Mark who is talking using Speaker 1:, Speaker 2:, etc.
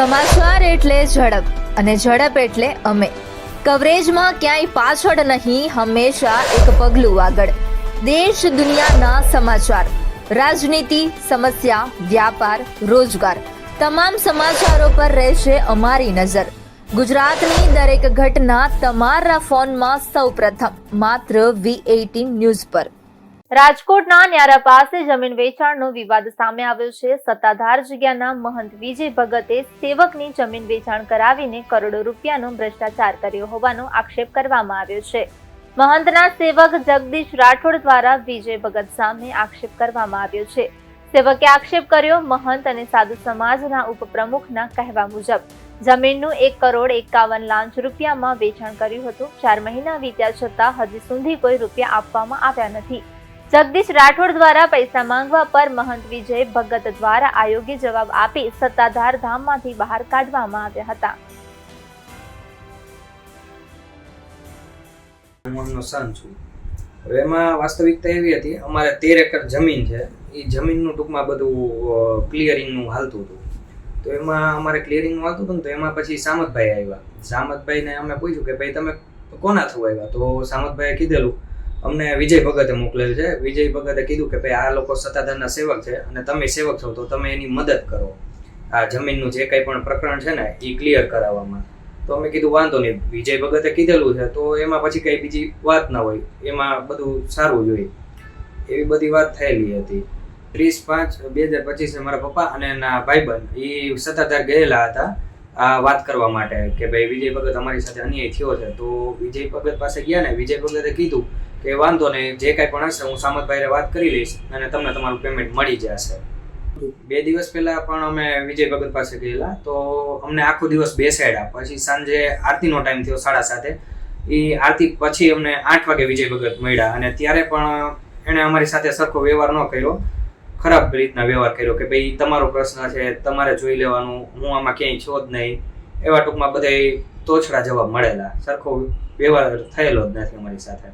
Speaker 1: સમાચાર એટલે ઝડપ અને ઝડપ એટલે અમે. કવરેજમાં ક્યાંય પાછળ નહીં, હંમેશા એક પગલું આગળ. દેશ દુનિયાના સમાચાર, રાજનીતિ, સમસ્યા, વ્યાપાર, રોજગાર, તમામ સમાચારો પર રહેશે અમારી નજર. ગુજરાતની દરેક ઘટના તમારા ફોનમાં સૌપ્રથમ માત્ર V18 ન્યૂઝ પર. રાજકોટના ન્યારા પાસે જમીન વેચાણનો વિવાદ સામે આવ્યો છે. સત્તાધાર જગ્યાના મહંત વિજય ભગતે સેવકની જમીન વેચાણ કરાવીને કરોડો રૂપિયાનો ભ્રષ્ટાચાર કર્યો હોવાનો આક્ષેપ કરવામાં આવ્યો છે. મહંતના સેવક જગદીશ રાઠોડ દ્વારા વિજય ભગત સામે આક્ષેપ કરવામાં આવ્યો છે. સેવકે આક્ષેપ કર્યો, મહંત અને સાધુ સમાજના ઉપપ્રમુખના કહેવા મુજબ જમીનનું 1,51 લાખ રૂપિયામાં વેચાણ કર્યું હતું. 4 મહિના વીત્યા છતાં હજી સુધી કોઈ રૂપિયા આપવામાં આવ્યા નથી. જગદીશ રાઠોડ દ્વારા પૈસા માંગવા પર મહંત વિજય ભગત દ્વારા આયોગ્ય જવાબ આપી સત્તાધાર ધામમાંથી બહાર કાઢવામાં આવ્યા હતા.
Speaker 2: હું સન છું. હવે એમાં વાસ્તવિકતા એવી હતી, અમારે 13 એકર જમીન છે. એ જમીનનું ટૂંકમાં બધું ક્લિયરિંગનું હાલતું હતું. તો એમાં અમારે ક્લિયરિંગનું હાલતું હતું ને, તો એમાં પછી સામતભાઈ આવ્યા. સામતભાઈને અમે પૂછ્યું કે ભાઈ તમે કોના થ્રુ આવ્યા? તો સામતભાઈએ કીધેલું અમને વિજય ભગતે મોકલેલ છે. વિજય ભગતે કીધું કે ભાઈ આ લોકો સત્તાધારના સેવક છે અને તમે સેવક છો તો તમે એની મદદ કરો, આ જમીનનું જે કંઈ પણ પ્રકરણ છે ને એ ક્લિયર કરાવવામાં. તો અમે કીધું વાંધો નહીં, વિજય ભગતે કીધેલું છે તો એમાં પછી કંઈ બીજી વાત ના હોય, એમાં બધું સારું જ હોય. એવી બધી વાત થયેલી હતી. 30/5/2025 મારા પપ્પા અને એના ભાઈબંધ એ સત્તાધાર ગયેલા હતા આ વાત કરવા માટે કે ભાઈ વિજય ભગત અમારી સાથે અન્યાય થયો છે. તો વિજય ભગત પાસે ગયા ને વિજય ભગતે કીધું કે વાંધો નહીં, જે કાંઈ પણ હશે હું સામતભાઈને વાત કરી લઈશ અને તમને તમારું પેમેન્ટ મળી જશે. 2 દિવસ પહેલા પણ અમે વિજય ભગત પાસે ગયેલા તો અમને આખો દિવસ બેસાડ્યા. પછી સાંજે આરતીનો ટાઈમ થયો 7:30. એ આરતી પછી અમને 8 વાગે વિજય ભગત મળ્યા અને ત્યારે પણ એણે અમારી સાથે સરખો વ્યવહાર ન કર્યો, ખરાબ રીતના વ્યવહાર કર્યો કે ભાઈ તમારો પ્રશ્ન છે, તમારે જોઈ લેવાનું, હું આમાં ક્યાંય છો જ નહીં. એવા ટૂંકમાં બધા તોછડા જવાબ મળેલા, સરખો વ્યવહાર થયેલો જ નથી અમારી સાથે.